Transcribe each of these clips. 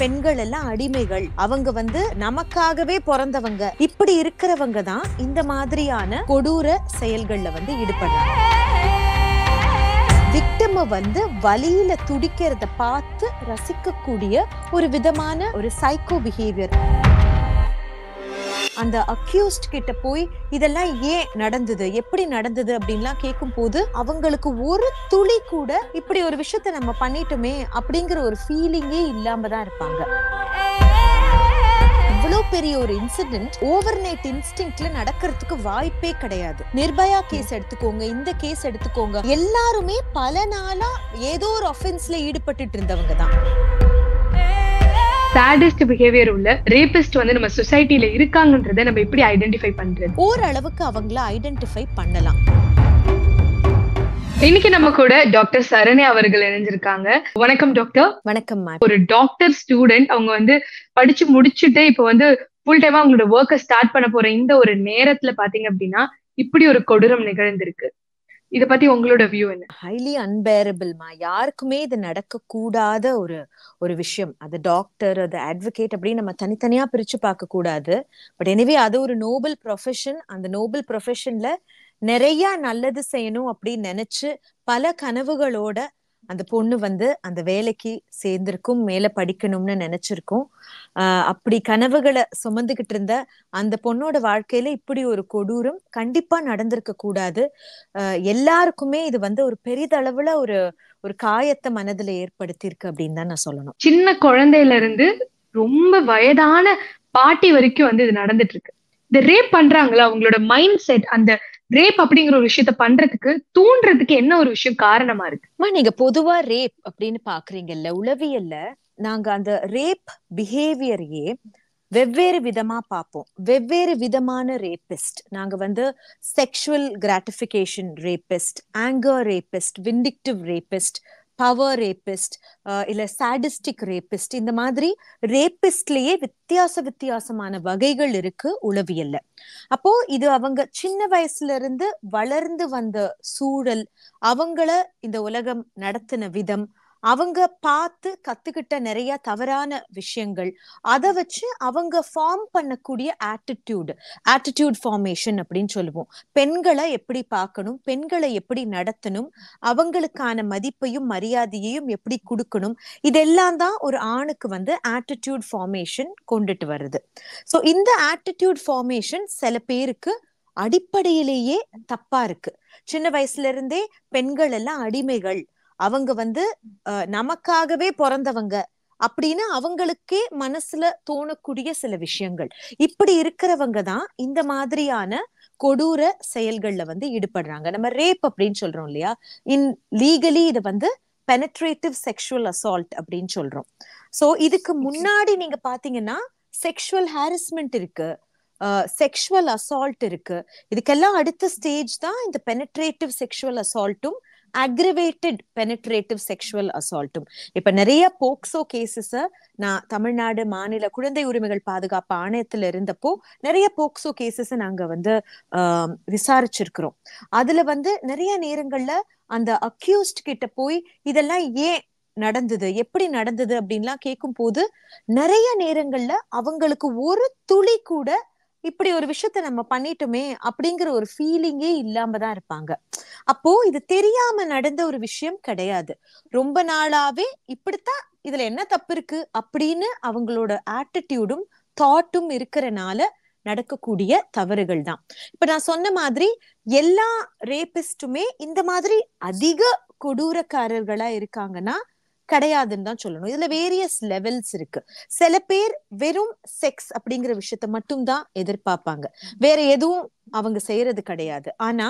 பெண்கள் எல்லாம் அடிமைகள், அவங்க வந்து நமக்காகவே பிறந்தவங்க, இப்படி இருக்கிறவங்க தான் இந்த மாதிரியான கொடூர செயல்கள்ல வந்து ஈடுபடுறாங்க. விக்டிம் வந்து வலியில துடிக்கிறத பார்த்து ரசிக்கக்கூடிய ஒரு விதமான ஒரு சைக்கோ பிஹேவியர். அந்த அக்யூஸ்ட் கிட்ட போய் இதெல்லாம் ஏன் நடந்தது, எப்படி நடந்தது அப்படின்லாம் கேட்கும் போது அவங்களுக்கு ஒரு துளி கூட இப்படி ஒரு விஷயத்த நம்ம பண்ணிட்டோமே அப்படிங்கிற ஒரு ஃபீலிங்கே இல்லாம தான் இருப்பாங்க. இவ்வளவு பெரிய ஒரு இன்சிடென்ட் ஓவர் நைட் இன்ஸ்டிங்க்ட்ல நடக்கிறதுக்கு வாய்ப்பே கிடையாது. நிர்பயா கேஸ் எடுத்துக்கோங்க, இந்த கேஸ் எடுத்துக்கோங்க, எல்லாருமே பல நாளா ஏதோ ஒரு ஆஃபென்ஸ்ல ஈடுபட்டு இருந்தவங்க தான். சாடிஸ்ட் பிஹேவியர் உள்ள ரேபிஸ்ட் வந்து நம்ம சொசைட்டில இருக்காங்கன்றதை நம்ம எப்படி ஐடென்டிஃபை பண்றது? ஓரளவுக்கு அவங்கள ஐடென்டிஃபை பண்ணலாம். இன்னைக்கு நம்ம கூட டாக்டர் சரண்யா அவர்கள் இணைஞ்சிருக்காங்க. வணக்கம் டாக்டர். வணக்கம் மேம். ஒரு டாக்டர் ஸ்டூடெண்ட், அவங்க வந்து படிச்சு முடிச்சுட்டு இப்ப வந்து ஃபுல் டைமா அவங்களோட ஒர்க்கை ஸ்டார்ட் பண்ண போற இந்த ஒரு நேரத்துல பாத்தீங்க அப்படின்னா இப்படி ஒரு கொடூரம் நிகழ்ந்திருக்கு. இத பத்தி உங்களோட வியூ என்ன? ஹைலி அன்பேரபிள்மா. யாருக்குமே இது நடக்க கூடாத ஒரு விஷயம். அது டாக்டர், அது அட்வொகேட் அப்படின்னு நம்ம தனித்தனியா பிரிச்சு பார்க்க கூடாது. பட் எனிவே அது ஒரு நோபல் ப்ரொஃபஷன். அந்த நோபல் ப்ரொஃபஷன்ல நிறைய நல்லது செய்யணும் அப்படின்னு நினைச்சு பல கனவுகளோட அந்த பொண்ணு வந்து அந்த வேலைக்கு சேர்ந்திருக்கும், மேல படிக்கணும்னு நினைச்சிருக்கோம். அப்படி கனவுகளை சுமந்துகிட்டு இருந்த அந்த பொண்ணோட வாழ்க்கையில இப்படி ஒரு கொடூரம் கண்டிப்பா நடந்திருக்க கூடாது. எல்லாருக்குமே இது வந்து ஒரு பெரிதளவுல ஒரு காயத்தை மனதுல ஏற்படுத்தியிருக்கு அப்படின்னு தான் நான் சொல்லணும். சின்ன குழந்தையில இருந்து ரொம்ப வயதான பாட்டி வரைக்கும் வந்து இது நடந்துட்டு இருக்கு. இந்த ரேப் பண்றாங்களா, அவங்களோட மைண்ட் செட் அந்த ரேப் அப்படிங்கிற ஒரு விஷயத்த பண்றதுக்கு தூண்டுறதுக்கு என்ன ஒரு விஷயம் காரணமா இருக்கு? நீங்க பொதுவா ரேப் அப்படின்னு பாக்குறீங்கல்ல, உளவியல்ல நாங்க அந்த ரேப் பிஹேவியரையே வெவ்வேறு விதமா பார்ப்போம். வெவ்வேறு விதமான ரேபிஸ்ட் நாங்க வந்து sexual gratification rapist, anger rapist, vindictive rapist, power rapist, இல்ல சாடிஸ்டிக் ரேபிஸ்ட், இந்த மாதிரி ரேபிஸ்ட்லயே வித்தியாசமான வகைகள் இருக்கு உளவியல்ல. அப்போ இது அவங்க சின்ன வயசுல இருந்து வளர்ந்து வந்த சூழல், அவங்கள இந்த உலகம் நடத்தின விதம், அவங்க பார்த்து கத்துக்கிட்ட நிறைய தவறான விஷயங்கள், அதை வச்சு அவங்க ஃபார்ம் பண்ணக்கூடிய ஆட்டிடியூட் ஃபார்மேஷன் அப்படின்னு சொல்லுவோம். பெண்களை எப்படி பார்க்கணும், பெண்களை எப்படி நடத்தணும், அவங்களுக்கான மதிப்பையும் மரியாதையையும் எப்படி கொடுக்கணும், இதெல்லாம் தான் ஒரு ஆணுக்கு வந்து ஆட்டிடியூட் ஃபார்மேஷன் கொண்டுட்டு வருது. ஸோ இந்த ஆட்டிடியூட் ஃபார்மேஷன் சில பேருக்கு அடிப்படையிலேயே தப்பா இருக்கு. சின்ன வயசுல இருந்தே பெண்கள் எல்லாம் அடிமைகள், அவங்க வந்து நமக்காகவே பிறந்தவங்க அப்படின்னு அவங்களுக்கே மனசுல தோணக்கூடிய சில விஷயங்கள், இப்படி இருக்கிறவங்க தான் இந்த மாதிரியான கொடூர செயல்கள்ல வந்து ஈடுபடுறாங்க. நம்ம ரேப் அப்படின்னு சொல்றோம் இல்லையா, லீகலி இது வந்து பெனட்ரேட்டிவ் செக்ஷுவல் அசால்ட் அப்படின்னு சொல்றோம். சோ இதுக்கு முன்னாடி நீங்க பாத்தீங்கன்னா செக்ஷுவல் ஹாரஸ்மெண்ட் இருக்கு, செக்ஷுவல் அசால்ட் இருக்கு. இதுக்கெல்லாம் அடுத்த ஸ்டேஜ் தான் இந்த பெனட்ரேட்டிவ் செக்ஷுவல் அசால்ட்டும் அக்ரிவேட்டட் பெனட்ரேட்டிவ் செக்ஷுவல் அசால்ட்டும். இப்ப நிறைய போக்சோ கேசஸ் நான் தமிழ்நாடு மாநில குழந்தை உரிமைகள் பாதுகாப்பு ஆணையத்துல இருந்தப்போ நிறைய போக்சோ கேசஸ் நாங்க வந்து விசாரிச்சிருக்கிறோம். அதுல வந்து நிறைய நேரங்கள்ல அந்த அக்யூஸ்ட் கிட்ட போய் இதெல்லாம் ஏன் நடந்தது, எப்படி நடந்தது அப்படின்லாம் கேட்கும் போது நிறைய நேரங்கள்ல அவங்களுக்கு ஒரு துளி கூட இப்படி ஒரு விஷயத்த நம்ம பண்ணிட்டோமே அப்படிங்கிற ஒரு ஃபீலிங்கே இல்லாம தான் இருப்பாங்க. அப்போ இது தெரியாம நடந்த ஒரு விஷயம் கிடையாது. ரொம்ப நாளாவே இப்படித்தான், இதுல என்ன தப்பு இருக்கு அப்படின்னு அவங்களோட ஆட்டிடியூடும் தாட்டும் இருக்கிறனால நடக்கக்கூடிய தவறுகள் தான். இப்ப நான் சொன்ன மாதிரி எல்லா ரேபிஸ்டுமே இந்த மாதிரி அதிக கொடூரக்காரர்களா இருக்காங்கன்னா கிடையாதுன்னு தான் சொல்லணும். இதுல வேரியஸ் லெவல்ஸ் இருக்கு. சில பேர் வெறும் செக்ஸ் அப்படிங்கிற விஷயத்த மட்டும் தான் எதிர்பார்ப்பாங்க, வேற எதுவும் அவங்க செய்யறது கிடையாது. ஆனா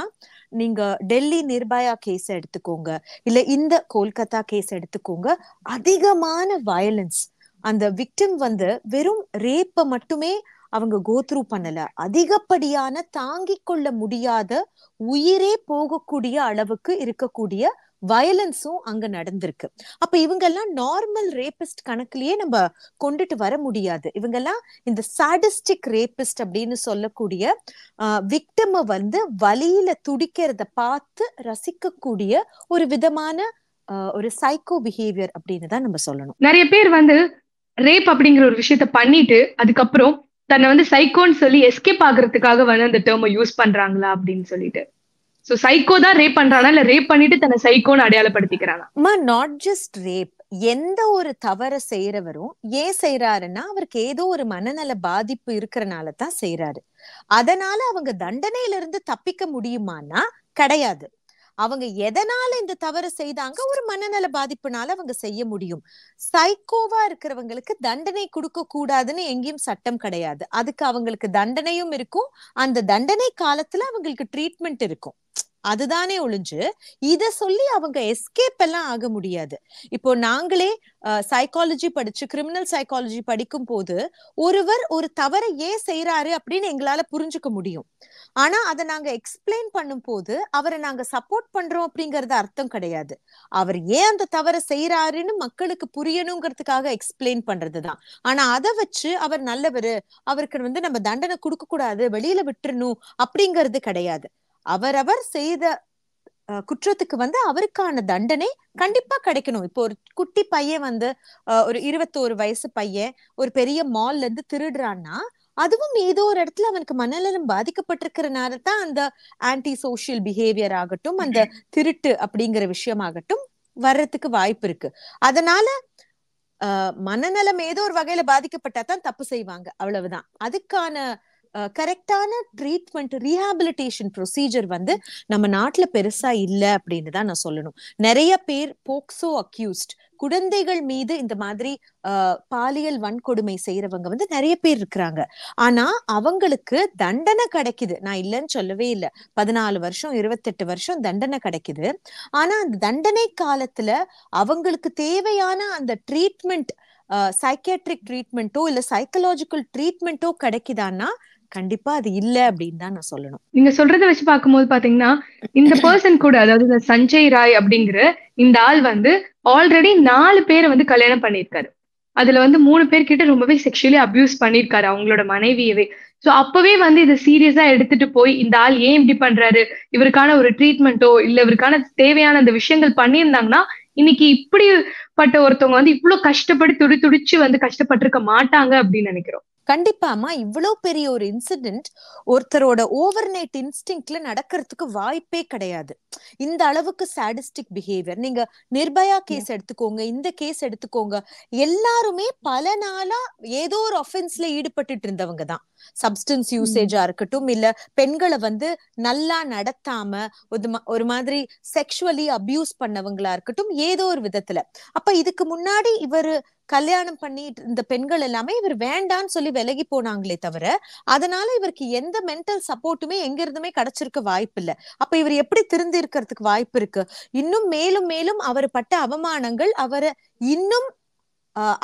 நீங்க டெல்லி நிர்பயா கேஸ் எடுத்துக்கோங்க, இல்ல இந்த கொல்கத்தா கேஸ் எடுத்துக்கோங்க, அதிகமான வயலன்ஸ். அந்த விக்டிம் வந்து வெறும் ரேப்ப மட்டுமே அவங்க கோத்ரூ பண்ணல, அதிகப்படியான தாங்கிக் கொள்ள முடியாத உயிரே போகக்கூடிய அளவுக்கு இருக்கக்கூடிய வயலன்ஸும் அங்க நடந்திருக்கு. அப்ப இவங்கெல்லாம் நார்மல் ரேபிஸ்ட் கணக்குலயே நம்ம கொண்டுட்டு வர முடியாது. இவங்கெல்லாம் இந்த சாடிஸ்டிக் ரேபிஸ்ட் அப்படின்னு சொல்லக்கூடிய விக்டிம வந்து வலியில துடிக்கிறத பார்த்து ரசிக்கக்கூடிய ஒரு விதமான ஒரு சைக்கோ பிஹேவியர் அப்படின்னு தான் நம்ம சொல்லணும். நிறைய பேர் வந்து ரேப் அப்படிங்கிற ஒரு விஷயத்த பண்ணிட்டு அதுக்கப்புறம் தன்னை வந்து சைக்கோன்னு சொல்லி எஸ்கேப் ஆகுறதுக்காக வந்து அந்த டேர்மை யூஸ் பண்றாங்களா அப்படின்னு சொல்லிட்டு. சோ சைக்கோ தான் ரேப் பண்றானா இல்ல ரேப் பண்ணிட்டு தன்னை சைக்கோன்னு அடையாளப்படுத்திக்கிறானா? நாட் ஜஸ்ட் ரேப், எந்த ஒரு தவற செய்யறவரும் ஏன் செய்யறாருன்னா அவருக்கு ஏதோ ஒரு மனநல பாதிப்பு இருக்கிறனால தான் செய்யறாரு. அதனால அவங்க தண்டனையில இருந்து தப்பிக்க முடியுமானா கிடையாது. அவங்க எதனால இந்த தவறு செய்தாங்க, ஒரு மனநல பாதிப்புனால அவங்க செய்ய முடியும். சைக்கோவா இருக்கிறவங்களுக்கு தண்டனை கொடுக்க கூடாதுன்னு எங்கேயும் சட்டம் கிடையாது. அதுக்கு அவங்களுக்கு தண்டனையும் இருக்கும், அந்த தண்டனை காலத்துல அவங்களுக்கு ட்ரீட்மெண்ட் இருக்கும். அதுதானே ஒழிஞ்சு இத சொல்லி அவங்க எஸ்கேப் எல்லாம் ஆக முடியாது. இப்போ நாங்களே சைக்காலஜி படிச்சு கிரிமினல் சைக்காலஜி படிக்கும் போது ஒருவர் ஒரு தவறை ஏன் செய்யறாரு அப்படின்னு எங்களால புரிஞ்சுக்க முடியும். ஆனா அதை நாங்க எக்ஸ்பிளைன் பண்ணும் போது அவரை நாங்க சப்போர்ட் பண்றோம் அப்படிங்கறது அர்த்தம் கிடையாது. அவர் ஏன் அந்த தவறை செய்யறாருன்னு மக்களுக்கு புரியணுங்கிறதுக்காக எக்ஸ்பிளைன் பண்றதுதான். ஆனா அதை வச்சு அவர் நல்லவரு, அவருக்கு வந்து நம்ம தண்டனை கொடுக்க கூடாது, வெளியில விட்டுறணும் அப்படிங்கிறது கிடையாது. அவரவர் செய்த குற்றத்துக்கு வந்து அவருக்கான தண்டனை கண்டிப்பா கிடைக்கணும். இப்போ ஒரு குட்டி பையன் வந்து ஒரு 21 வயசு பையன் ஒரு பெரிய மால்ல இருந்து திருடுறான்னா அதுவும் ஏதோ ஒரு இடத்துல அவனுக்கு மனநலம் பாதிக்கப்பட்டிருக்கிறனால தான் அந்த ஆன்டி சோசியல் பிஹேவியர் ஆகட்டும், அந்த திருட்டு அப்படிங்கிற விஷயமாகட்டும் வர்றதுக்கு வாய்ப்பு இருக்கு. அதனால மனநலம் ஏதோ ஒரு வகையில பாதிக்கப்பட்டா தான் தப்பு செய்வாங்க, அவ்வளவுதான். அதுக்கான கரெக்டான ட்ரீட்மெண்ட் ரீஹாபிலிட்டேஷன் ப்ரொசீஜர் வந்து நம்ம நாட்டுல பெருசா இல்ல அப்படின்னு தான் நான் சொல்லணும். நிறைய பேர் போக்சோ அக்யூஸ்ட், குழந்தைகள் மீது இந்த மாதிரி பாலியல் வன்கொடுமை செய்யறவங்க வந்து நிறைய பேர் இருக்கிறாங்க. ஆனா அவங்களுக்கு தண்டனை கிடைக்குது, நான் இல்லைன்னு சொல்லவே இல்லை. 14 வருஷம் 28 வருஷம் தண்டனை கிடைக்குது. ஆனா அந்த தண்டனை காலத்துல அவங்களுக்கு தேவையான அந்த ட்ரீட்மெண்ட், சைக்கியாட்ரிக் ட்ரீட்மெண்ட்டோ இல்ல சைக்கலாஜிக்கல் ட்ரீட்மெண்ட்டோ கிடைக்குதான்னா கண்டிப்பா அது இல்ல அப்படின்னு தான் நான் சொல்லணும். நீங்க சொல்றத வச்சு பார்க்கும்போது பாத்தீங்கன்னா இந்த பர்சன் கூட, அதாவது இந்த சஞ்சய் ராய் அப்படிங்கிற இந்த ஆள் வந்து ஆல்ரெடி 4 பேரை வந்து கல்யாணம் பண்ணியிருக்காரு. அதுல வந்து 3 பேர்கிட்ட ரொம்பவே செக்ஷுவலி அபியூஸ் பண்ணிருக்காரு அவங்களோட மனைவியவே. சோ அப்பவே வந்து இதை சீரியஸா எடுத்துட்டு போய் இந்த ஆள் ஏன் இப்படி பண்றாரு, இவருக்கான ஒரு ட்ரீட்மெண்ட்டோ இல்ல இவருக்கான தேவையான அந்த விஷயங்கள் பண்ணியிருந்தாங்கன்னா இன்னைக்கு இப்படிப்பட்ட ஒருத்தவங்க வந்து இவ்வளவு கஷ்டப்பட்டு துடிச்சு வந்து கஷ்டப்பட்டிருக்க மாட்டாங்க அப்படின்னு நினைக்கிறோம். கண்டிப்பாமா, இவ்வளவு பெரிய ஒரு இன்சிடென்ட் ஒருத்தரோட ஓவர் நைட் இன்ஸ்டிங்க்ட்ல நடக்கிறதுக்கு வாய்ப்பே கிடையாது. இந்த அளவுக்கு சாடிஸ்டிக் பிஹேவியர். நீங்க நிர்பயா கேஸ் எடுத்துக்கோங்க, இந்த கேஸ் எடுத்துக்கோங்க, எல்லாருமே பல நாளா ஏதோ ஒரு ஒஃபென்ஸ்ல ஈடுபட்டு இருந்தவங்க தான். சப்ஸ்டன்ஸ் யூசேஜா இருக்கட்டும், இல்ல பெண்களை வந்து நல்லா நடத்தாம ஒரு மாதிரி செக்ஷுவலி அபியூஸ் பண்ணவங்களா இருக்கட்டும், ஏதோ ஒரு விதத்துல. அப்ப இதுக்கு முன்னாடி இவரு கல்யாணம் பண்ணிட்டு இந்த பெண்கள் எல்லாமே இவர் வேண்டான்னு சொல்லி விலகி போனாங்களே தவிர அதனால இவருக்கு எந்த மென்டல் சப்போர்ட்டுமே எங்க இருந்துமே கிடைச்சிருக்க வாய்ப்பு இல்ல. அப்ப இவர் எப்படி திருந்தி இருக்கிறதுக்கு வாய்ப்பு இருக்கு? இன்னும் மேலும் மேலும் அவர் பட்ட அவமானங்கள் அவரை இன்னும்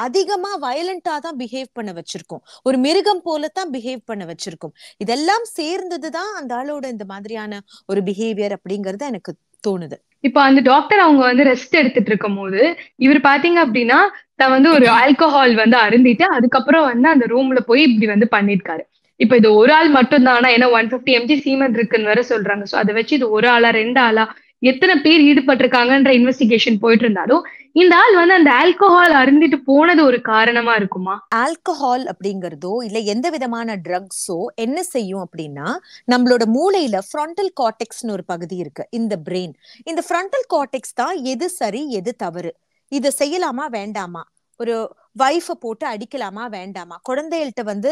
அதிகமா வயலண்டா தான் பிஹேவ் பண்ண வச்சிருக்கும், ஒரு மிருகம் போலத்தான் பிஹேவ் பண்ண வச்சிருக்கும். இதெல்லாம் சேர்ந்ததுதான் அந்த ஆளோட இந்த மாதிரியான ஒரு பிஹேவியர் அப்படிங்கறது எனக்கு தோணுது. இப்ப அந்த டாக்டர் அவங்க வந்து ரெஸ்ட் எடுத்துட்டு இருக்கும் போது இவர் பாத்தீங்க அப்படின்னா தான் வந்து ஒரு ஆல்கஹால் வந்து அருந்திட்டு அதுக்கப்புறம் வந்து அந்த ரூம்ல போய் இப்படி வந்து பண்ணிருக்காரு. இப்ப இது ஒரு ஆள் மட்டும் தான், ஏன்னா 150 mg சீமன் இருக்குன்னு வேற சொல்றாங்க. சோ அதை வச்சு இது ஒரு ஆளா 2 ஆளா எத்தனை பேர் ஈடுபட்டிருக்காங்கன்ற இன்வெஸ்டிகேஷன் போயிட்டு இருந்தாலும் இந்த ஆள் வந்து அந்த ஆல்கஹால் அருந்திட்டு போனது ஒரு காரணமா இருக்குமா? ஆல்கஹால் அப்படிங்கறதோ இல்ல எந்த விதமான ட்ரக்ஸோ என்ன செய்யும் அப்படின்னா, நம்மளோட மூளையில ஃப்ரண்டல் கார்டெக்ஸ்னு ஒரு பகுதி இருக்கு, இந்த பிரெயின். இந்த ஃப்ரண்டல் கார்டெக்ஸ் தான் எது சரி எது தவறு, இதை செய்யலாமா வேண்டாமா, ஒரு வைஃப போட்டு அடிக்கலாமா வேண்டாமா, குழந்தைகள்கிட்ட வந்து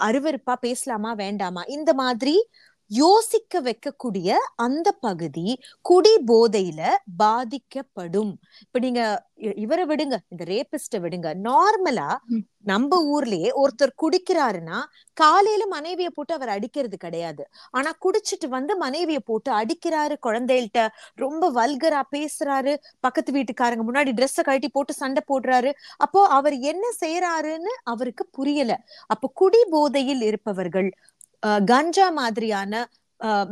அருவருப்பா பேசலாமா வேண்டாமா, இந்த மாதிரி யோசிக்க வைக்கக்கூடிய அந்த பகுதி குடி போதையில பாதிக்கப்படும். இப்ப நீங்க இவரை விடுங்க, இந்த ரேபிஸ்ட விடுங்க, நார்மலா நம்ம ஊர்லயே ஒருத்தர் குடிக்கிறாருன்னா காலையில மனைவியை போட்டு அவர் அடிக்கிறது கிடையாது. ஆனா குடிச்சிட்டு வந்து மனைவியை போட்டு அடிக்கிறாரு, குழந்தைகள்கிட்ட ரொம்ப வல்கரா பேசுறாரு, பக்கத்து வீட்டுக்காரங்க முன்னாடி ட்ரெஸ்ஸை கழட்டி போட்டு சண்டை போடுறாரு. அப்போ அவர் என்ன செய்யறாருன்னு அவருக்கு புரியல. அப்போ குடி போதையில் இருப்பவர்கள், கஞ்சா மாதிரியான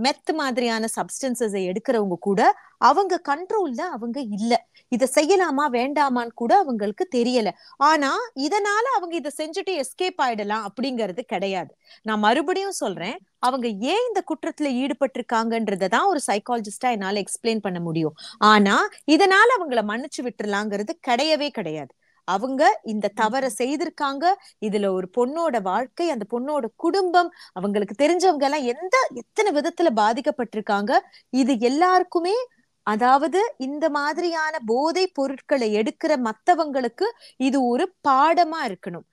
மெத் மாதிரியான சப்ஸ்டன்சஸை எடுக்கிறவங்க கூட அவங்க கண்ட்ரோல்ல அவங்க இல்ல. இதை செய்யலாமா வேண்டாமான்னு கூட அவங்களுக்கு தெரியல. ஆனா இதனால அவங்க இதை செஞ்சுட்டு எஸ்கேப் ஆயிடலாம் அப்படிங்கிறது கிடையாது. நான் மறுபடியும் சொல்றேன், அவங்க ஏன் இந்த குற்றத்துல ஈடுபட்டிருக்காங்கன்றதான் ஒரு சைக்காலஜிஸ்டா என்னால எக்ஸ்பிளைன் பண்ண முடியும். ஆனா இதனால அவங்கள மன்னிச்சு விட்டுறலாங்கிறது கிடையவே கிடையாது. அவங்க இந்த தவறை செய்திருக்காங்க, இதுல ஒரு பொண்ணோட வாழ்க்கை, அந்த பொண்ணோட குடும்பம், அவங்களுக்கு தெரிஞ்சவங்க எல்லாம் எத்தனை விதத்துல பாதிக்கப்பட்டிருக்காங்க. இது எல்லாருக்குமே, அதாவது இந்த மாதிரியான போதை பொருட்களை எடுக்கிற மத்தவங்களுக்கு இது ஒரு பாடமா இருக்கணும்.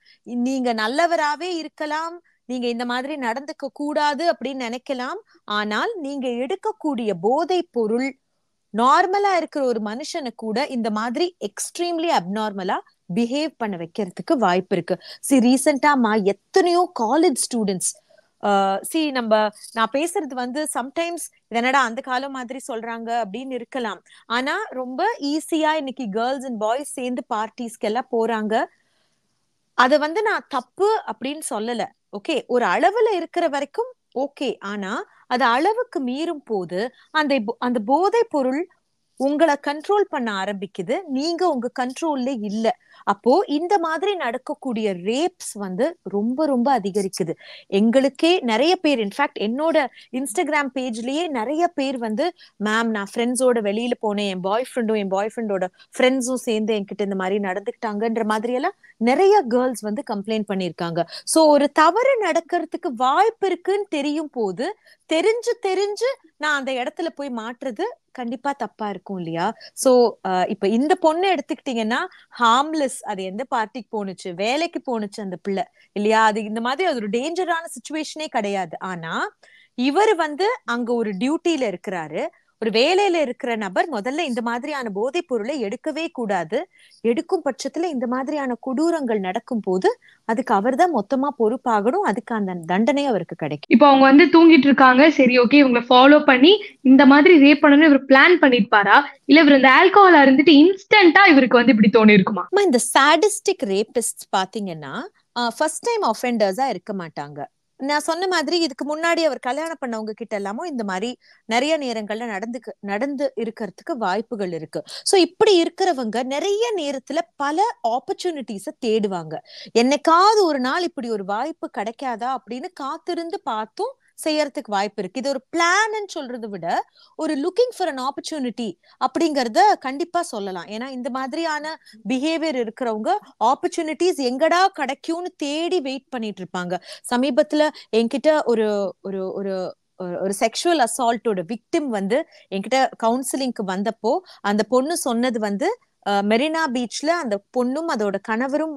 நீங்க நல்லவராவே இருக்கலாம், நீங்க இந்த மாதிரி நடந்துக்க கூடாது அப்படின்னு நினைக்கலாம். ஆனால் நீங்க எடுக்கக்கூடிய போதை பொருள் நார்மலா இருக்கிற ஒரு மனுஷனை கூட இந்த மாதிரி எக்ஸ்ட்ரீம்லி அப்நார்மலா பிஹேவ் பண்ண வைக்கிறதுக்கு வாய்ப்பு இருக்கு. ரீசெண்டாமா எத்தனையோ காலேஜ் ஸ்டூடெண்ட்ஸ், நான் பேசுறது வந்து சம்டைம்ஸ் என்னடா அந்த காலம் மாதிரி சொல்றாங்க அப்படின்னு இருக்கலாம். ஆனா ரொம்ப ஈஸியா இன்னைக்கு கேர்ள்ஸ் அண்ட் பாய்ஸ் சேர்ந்து பார்ட்டிஸ்க்கு எல்லாம் போறாங்க. அத வந்து நான் தப்பு அப்படின்னு சொல்லல. ஓகே, ஒரு அளவுல இருக்கிற வரைக்கும் ஓகே. ஆனா அது அளவுக்கு மீறும் போது அந்த போதை பொருள் உங்களை கண்ட்ரோல் பண்ண ஆரம்பிக்குது, நீங்க உங்க கண்ட்ரோல்ல இல்ல. அப்போ இந்த மாதிரி நடக்கக்கூடிய ரேப்ஸ் வந்து ரொம்ப ரொம்ப அதிகரிக்குது. எங்களுக்கே நிறைய பேர், இன்ஃபேக்ட் என்னோட இன்ஸ்டாகிராம் பேஜ்லயே நிறைய பேர் வந்து, மேம் நான் ஃப்ரெண்ட்ஸோட வெளியில போனேன், என் பாய் ஃப்ரெண்டோட ஃப்ரெண்ட்ஸும் சேர்ந்து என்கிட்ட இந்த மாதிரி நடந்துக்கிட்டாங்கன்ற மாதிரி எல்லாம் நிறைய கேர்ள்ஸ் வந்து கம்ப்ளைண்ட் பண்ணிருக்காங்க. சோ ஒரு தவறு நடக்கிறதுக்கு வாய்ப்பு இருக்குன்னு தெரியும் போது தெரிஞ்சு நான் அந்த இடத்துல போய் மாற்றுறது கண்டிப்பா தப்பா இருக்கும் இல்லையா? சோ இப்ப இந்த பொண்ணு எடுத்துக்கிட்டீங்கன்னா ஹார்ம்லெஸ், அது எந்த பார்ட்டிக்கு போனுச்சு, வேலைக்கு போனுச்சு அந்த பிள்ளை இல்லையா? அது இந்த மாதிரி அது ஒரு டேஞ்சரான சிச்சுவேஷனே கிடையாது. ஆனா இவர் வந்து அங்க ஒரு டியூட்டில இருக்கிறாரு, ஒரு வேலையில இருக்கிற நபர் முதல்ல இந்த மாதிரியான போதைப் பொருளை எடுக்கவே கூடாது. எடுக்கும் பட்சத்துல இந்த மாதிரியான கொடூரங்கள் நடக்கும் போது அதுக்கு அவர் தான் மொத்தமா பொறுப்பாகணும், அதுக்கு அந்த தண்டனை அவருக்கு கிடைக்கும். இப்போ அவங்க வந்து தூங்கிட்டு இருக்காங்க, சரி ஓகே இவங்களை ஃபாலோ பண்ணி இந்த மாதிரி ரேப் பண்ணணும் இவர் பிளான் பண்ணிருப்பாரா, இல்ல இவர் இந்த ஆல்கஹால் இருந்துட்டு இன்ஸ்டன்டா இவருக்கு வந்து இப்படி தோணி இருக்குமா? இந்த சாடிஸ்டிக் ரேபிஸ்ட் பாத்தீங்கன்னா ஃபர்ஸ்ட் டைம் ஆஃபெண்டர்ஸா இருக்க மாட்டாங்க. நான் சொன்ன மாதிரி இதுக்கு முன்னாடி அவர் கல்யாணம் பண்ணவங்க கிட்ட எல்லாமும் இந்த மாதிரி நிறைய நேரங்கள்ல நடந்து இருக்கிறதுக்கு வாய்ப்புகள் இருக்கு. சோ இப்படி இருக்கிறவங்க நிறைய நேரத்துல பல ஆப்பர்ச்சுனிட்டிஸ தேடுவாங்க. என்னைக்காவது ஒரு நாள் இப்படி ஒரு வாய்ப்பு கிடைக்காதா அப்படின்னு காத்திருந்து பார்த்தும் செய்யறதுக்கு வாய்ப்பு இருக்கு. இது ஒரு பிளான் சொல்றதை விட ஒரு லுக்கிங் ஃபார் அன் ஆப்பர்ச்சுனிட்டி அப்படிங்கறத கண்டிப்பா சொல்லலாம். ஏன்னா இந்த மாதிரியான பிஹேவியர் இருக்கிறவங்க ஆப்பர்ச்சுனிட்டிஸ் எங்கடா கிடைக்கும்னு தேடி வெயிட் பண்ணிட்டு இருப்பாங்க. சமீபத்துல என்கிட்ட ஒரு ஒரு ஒரு ஒரு செக்ஷுவல் அசால்ட்டோட விக்டிம் வந்து என்கிட்ட கவுன்சிலிங்க்கு வந்தப்போ அந்த பொண்ணு சொன்னது வந்து, மெரினா பீச்ல அந்த பொண்ணும் அதோட கணவரும்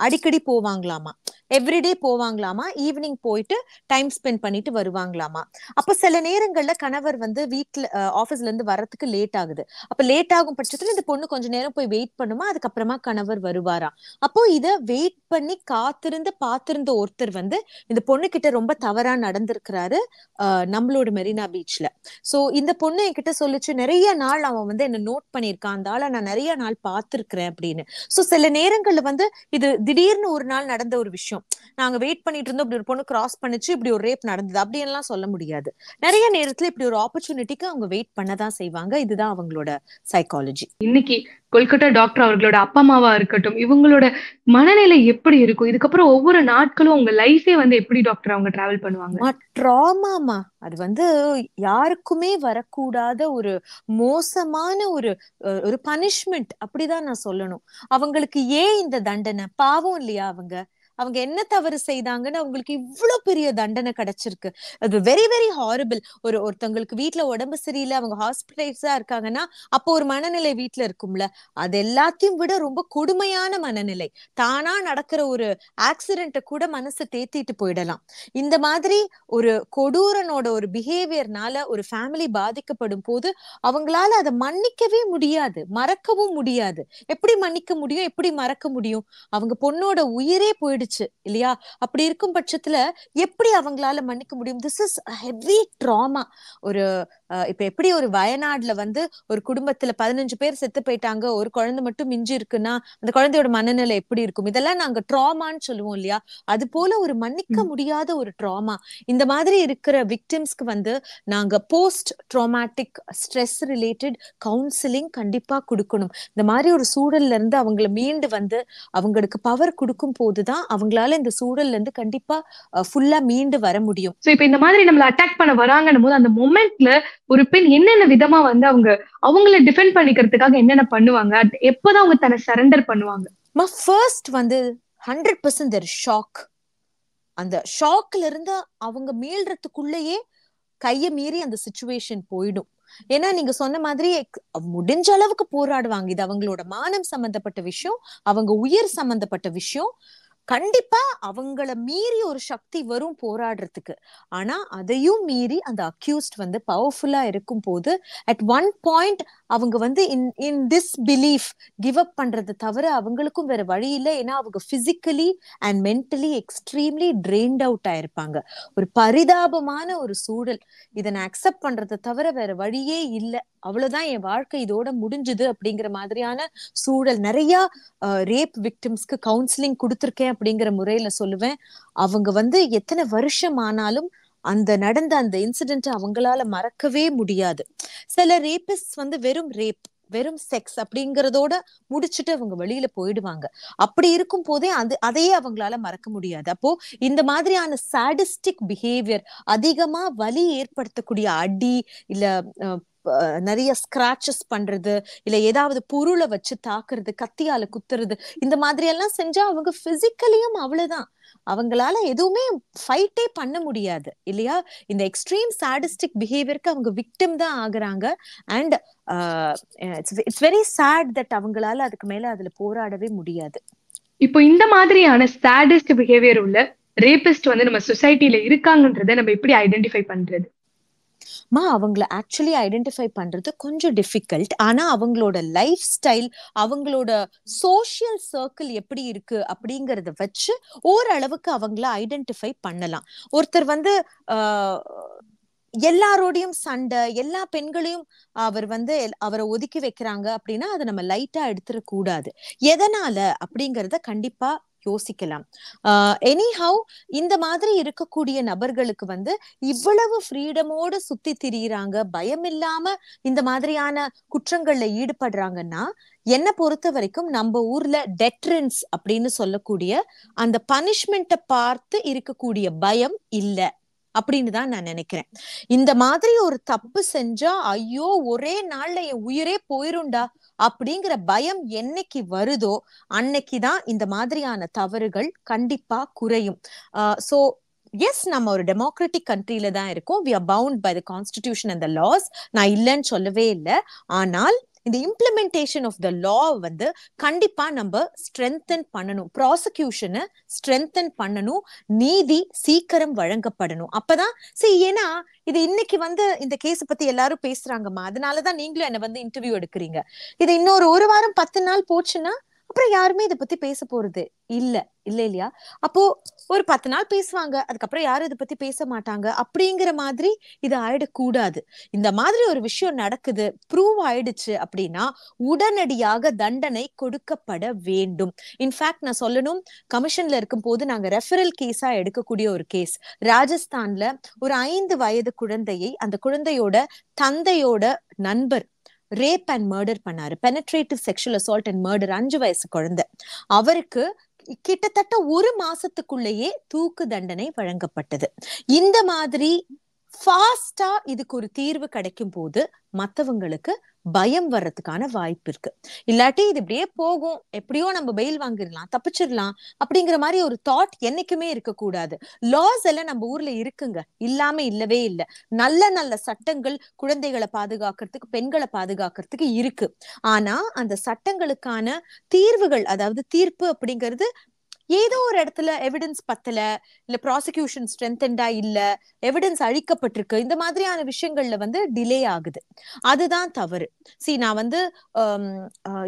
அடிக்கடி போவாங்களாமா, எவ்ரிடே போவாங்களாமா, ஈவினிங் போயிட்டு டைம் ஸ்பெண்ட் பண்ணிட்டு வருவாங்களாமா. அப்ப சில நேரங்கள்ல கணவர் வந்து வீட்டுல ஆபீஸ்ல இருந்து வர்றதுக்கு லேட் ஆகுது. அப்ப லேட் ஆகும் பட்சத்துல இந்த பொண்ணு கொஞ்ச நேரம் போய் வெயிட் பண்ணுமா, அதுக்கப்புறமா கணவர் வருவாராம். அப்போ இத வெயிட் பண்ணி பார்த்திருந்த ஒருத்தர் வந்து இந்த பொண்ணு கிட்ட ரொம்ப தவறா நடந்திருக்கிறாரு நம்மளோட மெரினா பீச்ல. சோ இந்த பொண்ணு என்கிட்ட சொல்லிச்சு, நிறைய நாள் அவன் வந்து என்ன நோட் பண்ணிருக்கான், அந்த ஆளை நான் நிறைய நாள் பார்த்திருக்கிறேன் அப்படின்னு. சோ சில நேரங்கள்ல வந்து இது திடீர்னு ஒரு நாள் நடந்த ஒரு விஷயம், நாங்க வெயிட் பண்ணிட்டு இருந்தோம், இப்படி ஒரு பொண்ணு கிராஸ் பண்ணிச்சு, இப்படி ஒரு ரேப் நடந்தது அப்படி எல்லாம் சொல்ல முடியாது. நிறைய நேரத்துல இப்படி ஒரு ஆப்பர்ச்சுனிட்டிக்கு அவங்க வெயிட் பண்ணதான் செய்வாங்க. இதுதான் அவங்களோட சைக்காலஜி. இன்னைக்கு கொல்கட்டா டாக்டர் அவர்களோட அப்பா அம்மாவா இருக்கட்டும், இவங்களோட மனநிலை எப்படி இருக்கும்? இதுக்கப்புறம் ஒவ்வொரு நாட்களும் உங்க லைஃபே வந்து எப்படி டாக்டர் அவங்க டிராவல் பண்ணுவாங்க? ட்ராமாமா அது வந்து யாருக்குமே வரக்கூடாத ஒரு மோசமான ஒரு பனிஷ்மெண்ட் அப்படிதான் நான் சொல்லணும். அவங்களுக்கு ஏன் இந்த தண்டனை? பாவம் இல்லையா? அவங்க என்ன தவறு செய்தாங்கன்னு அவங்களுக்கு இவ்வளவு பெரிய தண்டனை கிடைச்சிருக்கு. அது வெரி வெரி ஹாரிபிள். ஒருத்தவங்களுக்கு வீட்டுல உடம்பு சரியில்லை, அவங்க ஹாஸ்பிட்டலைஸா இருக்காங்கன்னா அப்போ ஒரு மனநிலை வீட்டுல இருக்கும்ல, அது எல்லாத்தையும் விட ரொம்ப கொடுமையான மனநிலை. தானா நடக்கிற ஒரு ஆக்சிடென்ட்டை கூட மனசு தேத்திட்டு போயிடலாம். இந்த மாதிரி ஒரு கொடூரனோட ஒரு பிஹேவியர்னால ஒரு ஃபேமிலி பாதிக்கப்படும் போது அவங்களால அதை மன்னிக்கவே முடியாது, மறக்கவும் முடியாது. எப்படி மன்னிக்க முடியும், எப்படி மறக்க முடியும்? அவங்க பொண்ணோட உயிரே போயிடுச்சு இல்லையா? அப்படி இருக்கும் பட்சத்துல எப்படி அவங்களால மன்னிக்க முடியும்? This is heavy drama. இப்ப எப்படி ஒரு வயநாடுல வந்து ஒரு குடும்பத்துல 15 பேர் செத்து போயிட்டாங்க, ஒரு குழந்தை மட்டும் மிஞ்சி இருக்குன்னா அந்த குழந்தையோட மனநிலை எப்படி இருக்கும்? இதெல்லாம் நாங்க ட்ராமான்னு சொல்லுவோம் இல்லையா? அது போல ஒரு மன்னிக்க முடியாத ஒரு ட்ராமா. இந்த மாதிரி இருக்கிற விக்டிம்ஸ்க்கு வந்து நாங்க post dramatic stress related counselling கண்டிப்பா கொடுக்கணும். இந்த மாதிரி ஒரு சூழல்ல இருந்து அவங்களை மீண்டு வந்து அவங்களுக்கு பவர் கொடுக்கும் போதுதான் அவங்களால இந்த சூழல்ல இருந்து கண்டிப்பா ஃபுல்லா மீண்டு வர முடியும். சோ இப்ப இந்த மாதிரி நம்மள அட்டாக் பண்ண வராங்கன்னும் போது அந்த மொமெண்ட்ல ஒரு பெண் என்னென்ன விதமா வந்து அவங்கள டிஃபெண்ட் பண்ணிக்கிறதுக்காக என்னென்ன பண்ணுவாங்க? எப்பதான் அவங்க தன்னை சரண்டர் பண்ணுவாங்க? ஃபர்ஸ்ட் வந்து 100% there is shock. அந்த ஷாக்ல இருந்து அவங்க மீள்றதுக்குள்ளேயே கைய மீறி அந்த சிச்சுவேஷன் போயிடும். ஏன்னா நீங்க சொன்ன மாதிரி முடிஞ்ச அளவுக்கு போராடுவாங்க. இது அவங்களோட மானம் சம்பந்தப்பட்ட விஷயம், அவங்க உயிர் சம்பந்தப்பட்ட விஷயம். கண்டிப்பா அவங்கள மீறி ஒரு சக்தி வரும் போராடுறதுக்கு. ஆனா அதையும் மீறி அந்த அக்யூஸ்ட் வந்து பவர்ஃபுல்லா இருக்கும் போது அட் ஒன் பாயிண்ட் அவங்க வந்து in this belief give up பண்றது தவிர அவங்களுக்கும் வேற வழி இல்லை. ஏன்னா அவங்க physically and mentally extremely drained out ஆயிருப்பாங்க. ஒரு பரிதாபமான ஒரு சூழல். இதை நான் அக்செப்ட் பண்றதை தவிர வேற வழியே இல்லை, அவ்வளவுதான் என் வாழ்க்கை இதோட முடிஞ்சுது அப்படிங்கிற மாதிரியான சூழல். நிறைய ரேப் விக்டிம்ஸ்க்கு கவுன்சிலிங் கொடுத்துருக்கேன் அப்படிங்கிற முறையில சொல்லுவேன். அவங்க வந்து எத்தனை வருஷம் ஆனாலும் அந்த நடந்த அந்த இன்சிடென்ட் அவங்களால மறக்கவே முடியாது. சில ரேபிஸ்ட் வந்து வெறும் ரேப், வெறும் செக்ஸ் அப்படிங்கறதோட முடிச்சுட்டு அவங்க வெளியில போயிடுவாங்க. அப்படி இருக்கும் போதே அதையே அவங்களால மறக்க முடியாது. அப்போ இந்த மாதிரியான சாடிஸ்டிக் பிஹேவியர், அதிகமா வலி ஏற்படுத்தக்கூடிய அடி, இல்ல நிறைய ஸ்கிராச்சஸ் பண்றது, இல்ல ஏதாவது பொருளை வச்சு தாக்குறது, கத்தியால குத்துறது, இந்த மாதிரி எல்லாம் செஞ்சா அவங்க பிசிக்கலியும் அவ்வளவுதான், அவங்களால எதுவுமே ஃபைட்டே பண்ண முடியாது இல்லையா? இந்த எக்ஸ்ட்ரீம் சாடிஸ்டிக் பிஹேவியருக்கு அவங்க விக்டிம் தான் ஆகுறாங்க. And it's very sad that அவங்களால அதுக்கு மேல அதுல போராடவே முடியாது. இப்போ இந்த மாதிரியான சாடிஸ்ட் பிஹேவியர் உள்ள ரேபிஸ்ட் வந்து நம்ம சொசைட்டில இருக்காங்கன்றதை நம்ம எப்படி ஐடென்டிஃபை பண்றது? அவங்கள ஆக்சுவலி ஐடென்டிஃபை பண்றது கொஞ்சம் டிஃபிகல்ட். ஆனா அவங்களோட லைஃப் ஸ்டைல், அவங்களோட சோசியல் சர்க்கிள் எப்படி இருக்கு அப்படிங்கறத வச்சு ஓரளவுக்கு அவங்கள ஐடென்டிஃபை பண்ணலாம். ஒருத்தர் வந்து எல்லாரோடையும் சண்டை, எல்லா பெண்களையும் அவர் வந்து அவரை ஒதுக்கி வைக்கிறாங்க அப்படின்னா அதை நம்ம லைட்டா எடுத்துடக்கூடாது. எதனால அப்படிங்கறத கண்டிப்பா யோசிக்கலாம். எனிஹவ் இந்த மாதிரி இருக்கக்கூடிய நபர்களுக்கு வந்து இவ்வளவு ஃப்ரீடமோட சுத்தி திரியிறாங்க, பயம் இல்லாம இந்த மாதிரியான குற்றங்கள்ல ஈடுபடுறாங்கன்னா, என்னை பொறுத்த வரைக்கும் நம்ம ஊர்ல டெட்ரன்ஸ் அப்படின்னு சொல்லக்கூடிய அந்த பனிஷ்மெண்ட்டை பார்த்து இருக்கக்கூடிய பயம் இல்ல அப்படின்னு தான் நான் நினைக்கிறேன். இந்த மாதிரி ஒரு தப்பு செஞ்சா ஐயோ ஒரே நாள்ல என் உயிரே போயிருண்டா அப்படிங்கிற பயம் என்னைக்கு வருதோ அன்னைக்குதான் இந்த மாதிரியான தவறுகள் கண்டிப்பா குறையும். சோ எஸ், நம்ம ஒரு டெமோக்ராட்டிக் கண்ட்ரில தான் இருக்கோம். we are bound by the constitution and the laws. நான் இல்லைன்னு சொல்லவே இல்லை. ஆனால் இந்த இம்ப்ளிமெண்டேஷன் ஆஃப் த லா வந்து கண்டிப்பா நம்ம ஸ்ட்ரென்தன் பண்ணணும், ப்ராசிக்யூஷனை ஸ்ட்ரென்தன் பண்ணணும், நீதி சீக்கிரம் வழங்கப்படணும். அப்பதான் ஏன்னா இது இன்னைக்கு வந்து இந்த கேஸ் பத்தி எல்லாரும் பேசுறாங்கம்மா, அதனாலதான் நீங்களும் என்ன வந்து இன்டர்வியூ எடுக்கிறீங்க. இது இன்னொரு ஒரு வாரம் 10 நாள் போச்சுன்னா அப்புறம் யாருமே இதை பத்தி பேச போறது இல்லையா? அப்போ ஒரு 10 நாள் பேசுவாங்க, அதுக்கப்புறம் யாரும் இதை பத்தி பேச மாட்டாங்க. அப்படிங்கிற மாதிரி இது ஆயிடக்கூடாது. இந்த மாதிரி ஒரு விஷயம் நடக்குது, ப்ரூவ் ஆயிடுச்சு அப்படின்னா உடனடியாக தண்டனை கொடுக்கப்பட வேண்டும். இன்ஃபேக்ட் நான் சொல்லணும், கமிஷன்ல இருக்கும் போது நாங்க ரெஃபரல் கேஸா எடுக்கக்கூடிய ஒரு கேஸ், ராஜஸ்தான்ல ஒரு 5 வயது குழந்தையை அந்த குழந்தையோட தந்தையோட நண்பர் ரேப் அண்ட் மர்டர் பண்ணாரு. Penetrative sexual assault and murder. 5 வயசு குழந்தை. அவருக்கு கிட்டத்தட்ட 1 மாசத்துக்குள்ளேயே தூக்கு தண்டனை வழங்கப்பட்டது. இந்த மாதிரி ஃபாஸ்டா இதுக்கு ஒரு தீர்வு கிடைக்கும் போது மத்தவங்களுக்கு பயம் வர்றதுக்கான வாய்ப்பு இருக்கு. இல்லாட்டி இது இப்படியே போகும், எப்படியோ நம்ம பெயில் வாங்கிடலாம், தப்பிச்சிடலாம் அப்படிங்கிற மாதிரி ஒரு தாட் என்னைக்குமே இருக்கக்கூடாது. லாஸ் எல்லாம் நம்ம ஊர்ல இருக்குங்க, இல்லாம இல்லவே இல்லை. நல்ல நல்ல சட்டங்கள் குழந்தைகளை பாதுகாக்கிறதுக்கு, பெண்களை பாதுகாக்கிறதுக்கு இருக்கு. ஆனா அந்த சட்டங்களுக்கான தீர்வுகள், அதாவது தீர்ப்பு அப்படிங்கிறது ஏதோ ஒரு இடத்துல எவிடன்ஸ் பத்தல, இல்ல ப்ராசிக்யூஷன் ஸ்ட்ரென்தன்டா இல்ல, எவிடன்ஸ் அழிக்கப்பட்டிருக்கு, இந்த மாதிரியான விஷயங்கள்ல வந்து டிலே ஆகுது. அதுதான் தவறு. நான் வந்து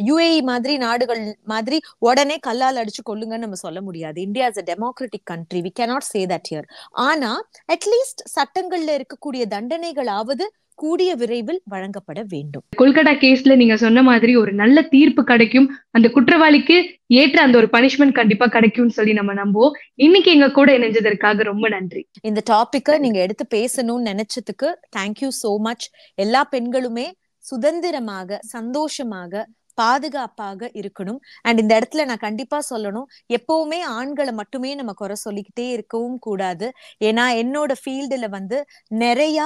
யுஏஇ மாதிரி நாடுகள் மாதிரி உடனே கல்லால் அடிச்சு கொல்லுங்கன்னு நம்ம சொல்ல முடியாது. India is a democratic country, we cannot say that here. ஆனா அட்லீஸ்ட் சட்டங்கள்ல இருக்கக்கூடிய தண்டனைகளாவது கூடிய விரைவில் வழங்கப்பட வேண்டும். கொல்கட்டா கேஸ்ல நீங்க சொன்ன மாதிரி ஒரு நல்ல தீர்ப்பு கிடைக்கும், அந்த குற்றவாளிக்கு ஏற்ற அந்த ஒரு பனிஷ்மெண்ட் கண்டிப்பா கிடைக்கும்னு சொல்லி நம்ம நம்புவோம். இன்னைக்கு எங்க கூட இணைஞ்சதற்காக ரொம்ப நன்றி. இந்த டாபிக்கை நீங்க எடுத்து பேசணும்னு நினைச்சதுக்கு தேங்க்யூ சோ மச். எல்லா பெண்களுமே சுதந்திரமாக, சந்தோஷமாக, பாதுகாப்பாக இருக்கணும். அண்ட் இந்த இடத்துல நான் கண்டிப்பா சொல்லணும், எப்பவுமே ஆண்களை மட்டுமே நம்ம குறை சொல்லிக்கிட்டே இருக்கவும் கூடாது. ஏன்னா என்னோட ஃபீல்டுல வந்து நிறைய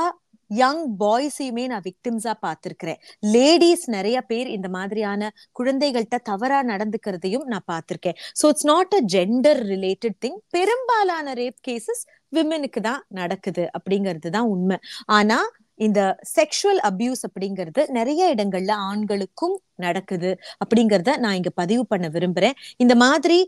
யங் பாய்ஸையுமே நான் விக்டிம்ஸா பார்த்திருக்கிறேன். லேடிஸ் நிறைய பேர் இந்த மாதிரியான குழந்தைகள்கிட்ட தவறா நடந்துக்கிறதையும் நான் பார்த்திருக்கேன். So it's not a gender related thing. பெரும்பாலான ரேப் கேசஸ் விமெனுக்கு தான் நடக்குது அப்படிங்கிறது தான் உண்மை. ஆனா இந்த செக்ஷுவல் அபியூஸ் அப்படிங்கிறது நிறைய இடங்கள்ல ஆண்களுக்கும் நடக்குது அப்படிங்கறத நான் இங்க பதிவு பண்ண விரும்புறேன். இந்த மாதிரி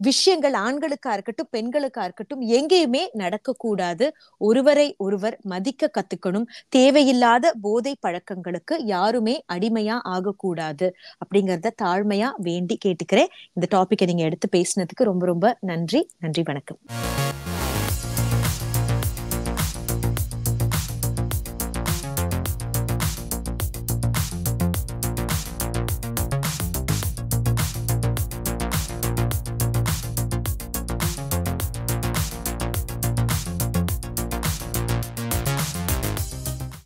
விஷயங்கள் ஆண்களுக்கா இருக்கட்டும் பெண்களுக்கா இருக்கட்டும் எங்கேயுமே நடக்கக்கூடாது. ஒருவரை ஒருவர் மதிக்க கத்துக்கணும். தேவையில்லாத போதை பழக்கங்களுக்கு யாருமே அடிமையா ஆகக்கூடாது அப்படிங்கறத தாழ்மையா வேண்டி கேட்டுக்கிறேன். இந்த டாபிக்கை நீங்க எடுத்து பேசினதுக்கு ரொம்ப ரொம்ப நன்றி. நன்றி, வணக்கம்.